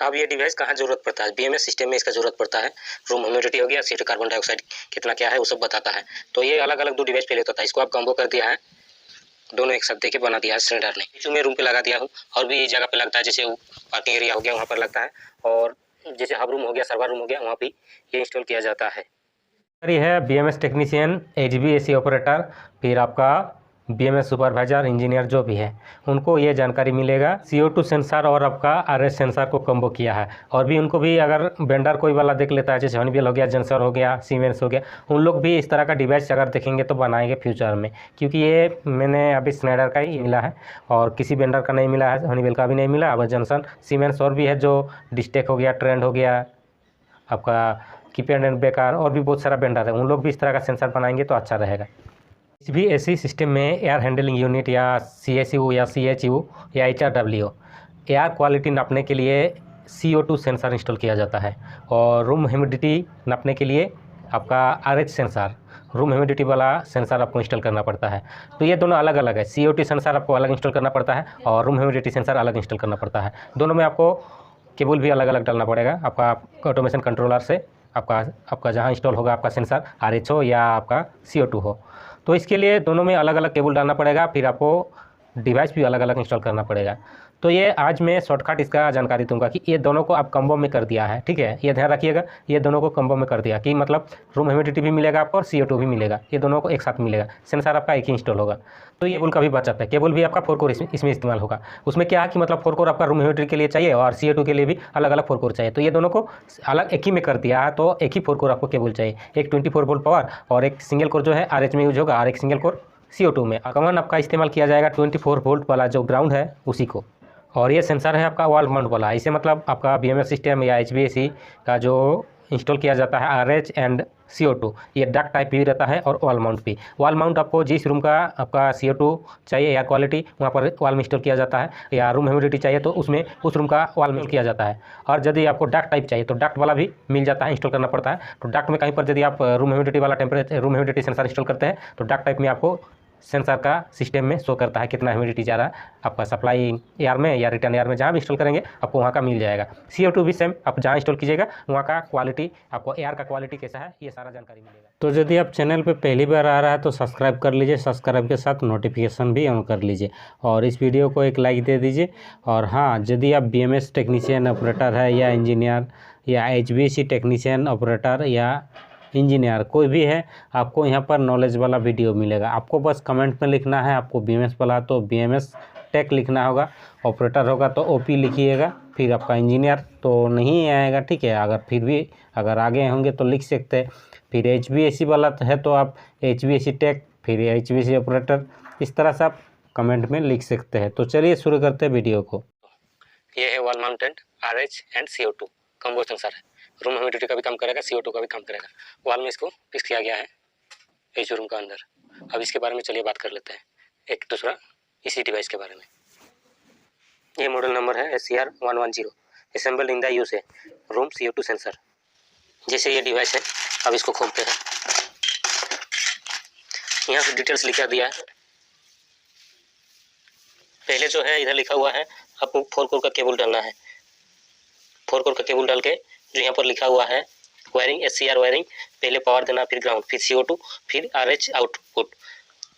अब ये डिवाइस कहाँ ज़रूरत पड़ता है, बीएमएस सिस्टम में इसका ज़रूरत पड़ता है। रूम ह्यूमिडिटी हो गया, CO2 कार्बन डाइऑक्साइड कितना क्या है वो सब बताता है। तो ये अलग अलग 2 डिवाइस पहले होता था, इसको अब कॉम्बो कर दिया है, दोनों एक साथ देके बना दिया है सिलेंडर ने। बीच में रूम पे लगा दिया हूँ, और भी जगह पे लगता है, जैसे पार्किंग एरिया हो गया वहाँ पर लगता है, और जैसे हब रूम हो गया, सर्वर रूम हो गया, वहाँ भी ये इंस्टॉल किया जाता है। ये है बीएमएस टेक्नीशियन, HVAC ऑपरेटर, फिर आपका बीएमएस सुपरवाइजर, इंजीनियर जो भी है उनको ये जानकारी मिलेगा। CO2 सेंसर और आपका RH सेंसर को कम्बो किया है। और भी उनको भी अगर वेंडर कोई वाला देख लेता है, जैसे हॉनिवेल हो गया, जेंसर हो गया, सीमेंस हो गया, उन लोग भी इस तरह का डिवाइस अगर देखेंगे तो बनाएंगे फ्यूचर में, क्योंकि ये मैंने अभी स्नाइडर का ही मिला है और किसी वेंडर का नहीं मिला है, हॉनिवेल का भी नहीं मिला। अब जेंसन, सीमेंस और भी है जो डिस्टेक हो गया, ट्रेंड हो गया, आपका कीपैड एंड बेकार, और भी बहुत सारा वेंडर है, उन लोग भी इस तरह का सेंसर बनाएंगे तो अच्छा रहेगा। किसी भी ऐसी सिस्टम में एयर हैंडलिंग यूनिट या CSU या CHU या HRW एयर क्वालिटी नापने के लिए CO2 सेंसर इंस्टॉल किया जाता है, और रूम ह्यूमिडिटी नापने के लिए आपका RH सेंसर, रूम ह्यूमिडिटी वाला सेंसर आपको इंस्टॉल करना पड़ता है। तो ये दोनों अलग अलग है, CO2 सेंसर आपको अलग इंस्टॉल करना पड़ता है और रूम ह्यूमिडिटी सेंसर अलग इंस्टॉल करना पड़ता है। दोनों में आपको केबल भी अलग अलग डालना पड़ेगा आपका ऑटोमेशन कंट्रोलर से, आपका जहाँ इंस्टॉल होगा आपका सेंसर, RH हो या आपका CO2 हो। तो इसके लिए दोनों में अलग अलग केबल डालना पड़ेगा, फिर आपको डिवाइस भी अलग अलग इंस्टॉल करना पड़ेगा। तो ये आज मैं शॉर्टकट इसका जानकारी दूंगा कि ये दोनों को आप कम्बो में कर दिया है, ठीक है, ये ध्यान रखिएगा, ये दोनों को कम्बो में कर दिया कि मतलब रूम ह्यूमिडिटी भी मिलेगा आपको और CO2 भी मिलेगा, ये दोनों को एक साथ मिलेगा, सेंसर आपका एक ही इंस्टॉल होगा। तो ये केबल का भी बचत है, केबल भी आपका 4 कोर इसमें इस्तेमाल होगा। उसमें क्या है कि मतलब 4 कोर आपका रूम ह्यूमिडिटी के लिए चाहिए और CO2 के लिए भी अलग अलग 4 कोर चाहिए, तो ये दोनों को अलग एक ही में कर दिया है। तो एक ही 4 कोर आपको केबल चाहिए, एक 24 वोल्ट पावर और एक सिंगल कोर जो है RH में यूज होगा, और एक सिंगल कोर CO2 में। कॉमन आपका इस्तेमाल किया जाएगा 24 वोल्ट वाला जो ग्राउंड है उसी को। और ये सेंसर है आपका वॉल माउंट वाला, इसे मतलब आपका BMS सिस्टम या HVAC का जो इंस्टॉल किया जाता है RH एंड CO2, ये डक्ट टाइप भी रहता है और वॉल माउंट भी। वॉल माउंट आपको जिस रूम का आपका CO2 चाहिए एयर क्वालिटी, वहाँ पर वॉल में इंस्टॉल किया जाता है, या रूम ह्यूमिडिटी चाहिए तो उसमें उस रूम का वॉल में किया जाता है। और यदि आपको डक्ट टाइप चाहिए तो डक्ट वाला भी मिल जाता है, इंस्टॉल करना पड़ता है। तो डक्ट में कहीं पर यदि आप रूम ह्यूमिडिटी वाला रूम ह्यूमिडिटी सेंसर इंस्टॉल करते हैं तो डक्ट टाइप में आपको सेंसर का सिस्टम में शो करता है कितना ह्यूमिडिटी जा रहा है आपका सप्लाई एयर में या रिटर्न एयर में, जहाँ भी इंस्टॉल करेंगे आपको वहाँ का मिल जाएगा। CO2 भी सेम, आप जहाँ इंस्टॉल कीजिएगा वहाँ का क्वालिटी, आपको एयर का क्वालिटी कैसा है ये सारा जानकारी मिलेगा। तो यदि आप चैनल पे पहली बार आ रहा है तो सब्सक्राइब कर लीजिए, सब्सक्राइब के साथ नोटिफिकेशन भी ऑन कर लीजिए, और इस वीडियो को एक लाइक दे दीजिए। और हाँ, यदि आप BMS टेक्नीशियन ऑपरेटर है या इंजीनियर या HVAC टेक्नीशियन ऑपरेटर या इंजीनियर कोई भी है, आपको यहाँ पर नॉलेज वाला वीडियो मिलेगा। आपको बस कमेंट में लिखना है, आपको BMS वाला तो BMS टेक लिखना होगा, ऑपरेटर होगा तो OP लिखिएगा, फिर आपका इंजीनियर तो नहीं आएगा, ठीक है। अगर फिर भी अगर आगे होंगे तो लिख सकते हैं। फिर HVAC वाला है तो आप HVAC टेक, फिर HVAC ऑपरेटर, इस तरह से आप कमेंट में लिख सकते हैं। तो चलिए शुरू करते हैं वीडियो को। ये है wall mounted RH and CO2 combo sensor है, रूम ह्यूमिडिटी का भी काम करेगा, CO2 का भी काम करेगा। वॉल में इसको फिक्स किया गया है एच रूम का अंदर। अब इसके बारे में चलिए बात कर लेते हैं, एक दूसरा इसी डिवाइस के बारे में। ये मॉडल नंबर है SCR110, assembled in the USA room CO2 sensor. जैसे ये डिवाइस है, अब इसको खोलते हैं। यहाँ पे डिटेल्स लिखा दिया है। पहले जो है इधर लिखा हुआ है आपको 4 कोर का केबल डालना है। 4 कोर का केबल डाल के जो यहाँ पर लिखा हुआ है वायरिंग, SCR वायरिंग, पहले पावर देना, फिर ग्राउंड, फिर CO2, फिर RH आउटपुट।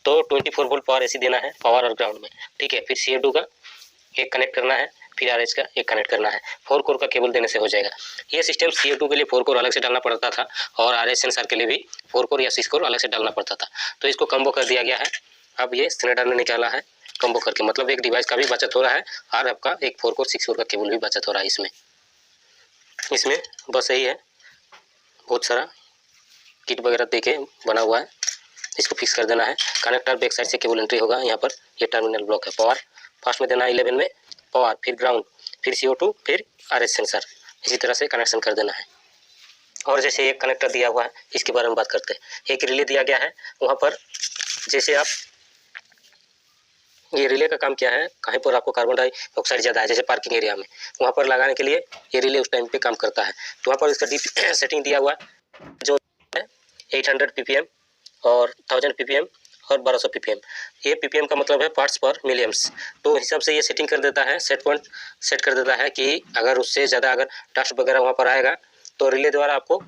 तो 24 वोल्ट पावर ऐसी देना है पावर और ग्राउंड में, ठीक है। फिर CO2 का एक कनेक्ट करना है, फिर RH का एक कनेक्ट करना है। 4 कोर का केबल देने से हो जाएगा। ये सिस्टम CO2 के लिए 4 कोर अलग से डालना पड़ता था और RH सेंसर के लिए भी 4 कोर या 6 कोर अलग से डालना पड़ता था। तो इसको कम्बो कर दिया गया है। अब ये स्नाइडर ने निकाला है कम्बो करके, मतलब एक डिवाइस का भी बचत हो रहा है और आपका एक 4 कोर 6 कोर का केबल भी बचत हो रहा है इसमें बस यही है। बहुत सारा किट वगैरह देके बना हुआ है, इसको फिक्स कर देना है। कनेक्टर बैक साइड से केबल एंट्री होगा यहाँ पर। ये टर्मिनल ब्लॉक है। पावर फर्स्ट में देना है 11 में पावर, फिर ग्राउंड, फिर CO2, फिर RH सेंसर, इसी तरह से कनेक्शन कर देना है। और जैसे एक कनेक्टर दिया हुआ है इसके बारे में बात करते हैं। एक रिले दिया गया है वहाँ पर, जैसे आप ये रिले का काम क्या है, कहीं पर आपको कार्बन डाइऑक्साइड ज़्यादा है, जैसे पार्किंग एरिया में, वहाँ पर लगाने के लिए ये रिले उस टाइम पे काम करता है। तो वहाँ पर इसका डीप सेटिंग दिया हुआ है जो है 800 ppm और 1000 ppm और 1200 ppm। ये ppm का मतलब है पार्ट्स पर मिलियम्स। तो हिसाब से ये सेटिंग कर देता है, सेट पॉइंट सेट कर देता है कि अगर उससे ज़्यादा अगर डस्ट वगैरह वहाँ पर आएगा तो रिले द्वारा आपको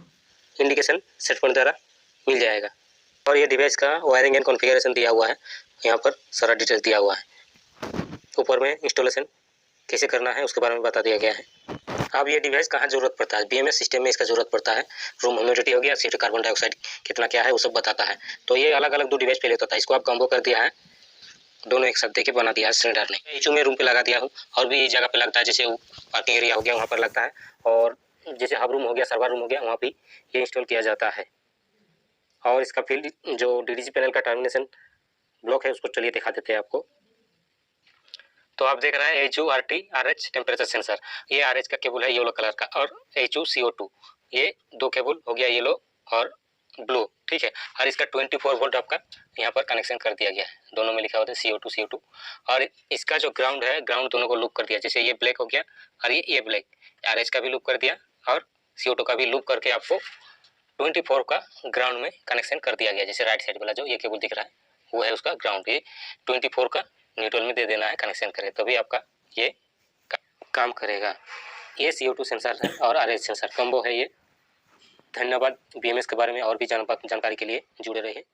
इंडिकेशन सेट पॉइंट द्वारा मिल जाएगा। और ये डिवाइस का वायरिंग एंड कॉन्फ़िगरेशन दिया हुआ है, यहाँ पर सारा डिटेल दिया हुआ है। ऊपर में इंस्टॉलेशन कैसे करना है उसके बारे में बता दिया गया है। अब ये डिवाइस कहाँ ज़रूरत पड़ता है, बीएमएस सिस्टम में इसका ज़रूरत पड़ता है। रूम ह्यूमिडिटी हो गया, CO2 कार्बन डाइऑक्साइड कितना क्या है वो सब बताता है। तो ये अलग अलग 2 डिवाइस पहले होता था, इसको आप कॉम्बो कर दिया है, दोनों एक साथ देके बना दिया है सिलेंडर ने। एचयू में रूम पे लगा दिया हूँ, और भी जगह पे लगता है, जैसे पार्किंग एरिया हो गया वहाँ पर लगता है, और जैसे हब रूम हो गया, सर्वर रूम हो गया, वहाँ भी ये इंस्टॉल किया जाता है। और इसका फील्ड जो डीडीजी पैनल का टर्मिनेशन ब्लॉक है उसको चलिए दिखा देते हैं आपको। तो आप देख रहे हैं HURT/RH टेम्परेचर सेंसर, ये RH का केबल है येलो कलर का, और HU CO2 ये 2 केबल हो गया येलो और ब्लू, ठीक है। और इसका 24 वोल्ट आपका यहाँ पर कनेक्शन कर दिया गया है, दोनों में लिखा होता है CO2। और इसका जो ग्राउंड है, ग्राउंड दोनों को लूप कर दिया, जैसे ये ब्लैक हो गया और ये ब्लैक, RH का भी लूप कर दिया और CO2 का भी लूप करके आपको 24 का ग्राउंड में कनेक्शन कर दिया गया। जैसे राइट साइड वाला जो ये केबल दिख रहा है वो है उसका ग्राउंड, ये 24 का न्यूट्रल में दे देना है, कनेक्शन करें तभी आपका ये काम करेगा। ये CO2 सेंसर है और RH सेंसर कम्बो है ये। धन्यवाद। BMS के बारे में और भी जानकारी के लिए जुड़े रहिए।